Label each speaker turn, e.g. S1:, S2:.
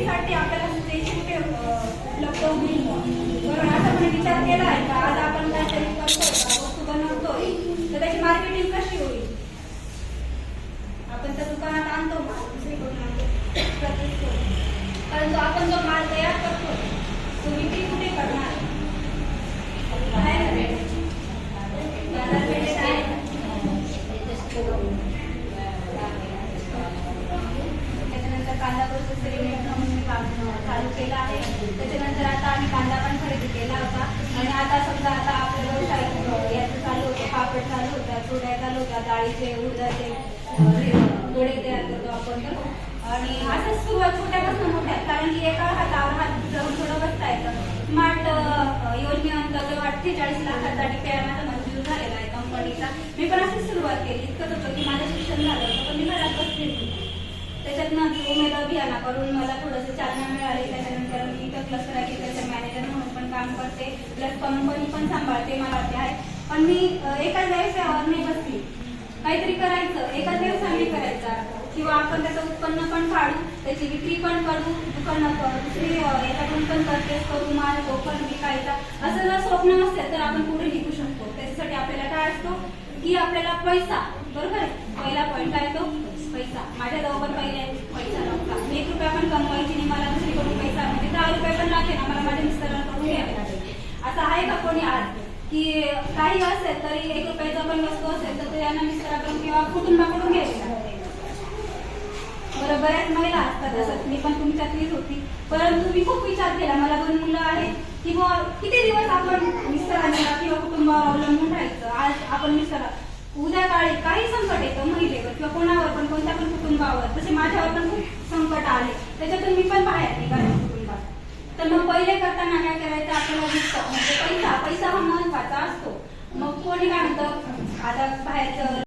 S1: विक्रीसाठी आपल्याला स्पेस कुठे उपलब्ध होईल बरोबर. असा आपण विचार केला आहे का आज आपण काहीतरी करतोय वस्तू बनवतोय तर त्याची मार्केटिंग कशी होईल. आपण त्या दुकानात आणतो दुसरीकडून आणतो परंतु आपण जो माल तयार करतो तो विक्री कुठे करणार. बाजारपेठेत आहे. त्याच्यानंतर कांदा प्रोसेसर युनिट म्हणून काम चालू केलं आहे. त्याच्यानंतर आता आम्ही कांदा पण खरेदी केला होता आणि आता समजा आता आपलं व्यवसाय याचं चालू होतं पापड चालू होता चुड्या चालू होत्या डाळीचे उडदाचे गोळे तयार करतो आपण आणि असंच सुरुवात छोट्यापासून मोठ्या कारण की एका हातावर हात धरून थोडं बसता येतं. स्मार्ट योजनेअंतर्गत 48 लाखाचा DPI माझा मंजूर झालेला आहे कंपनीचा. मी पण अशीच सुरुवात केली. इतकंच होतं की माझं शिक्षण झालं होतं पण मी घरात बसली होती. त्याच्यातनं उमेद अभियानाकडून मला थोडंसं चालना मिळाली. त्याच्यानंतर मी इथं क्लस्टर ॲग्रिकल्चर मॅनेजर म्हणून पण काम करते प्लस कंपनी पण सांभाळते मला वाटते आहे. पण मी एकाच व्यवसायावर नाही बसली. काहीतरी करायचं एकाच व्यवसाय नाही करायचा किंवा आपण त्याचं उत्पन्न पण काढू त्याची विक्री पण करू दुकानं दुसरी याच्यातून पण परचेस करू माल तो पण विकायचा असं जर स्वप्न असेल तर आपण पुढे निघू शकतो. त्याच्यासाठी आपल्याला काय असतो की आपल्याला पैसा बरोबर आहे. पहिला पॉईंट काय तो पैसा. माझ्याजवळ पण पहिले पैसा नव्हता. 1 रुपया पण कमवायची नाही मला दुसरीकडून पैसा म्हणजे 10 रुपये पण लागले ना मला माझ्या मिस्टरांकडून घ्यावे लागेल. असं आहे का कोणी आज की काही असेल तरी 1 रुपयाचा पण वस्तू असेल तर यांना मिस्टराकडून किंवा कुटुंबाकडून घ्यावी लागते. बरं बऱ्याच महिला असतात तसंच मी पण तुमच्यातलीच होती. परंतु मी खूप विचार केला मला 2 मुलं आहेत की किती दिवस आपण मिस्टरांना किंवा कुटुंबावर अवलंबून राहायचं. आज आपण मिस्टर उद्या काळी काही संकट येतं महिलेवर किंवा कोणावर पण कोणत्या पण कुटुंबावर तसे माझ्यावर पण खूप संकट आले त्याच्यातून मी पण बाहेर निघाले कुटुंबात. तर मग पहिले करताना काय करायचं आपल्याला म्हणजे पैसा हा महत्वाचा असतो. मग कोणी काय म्हणतं आता बाहेरचं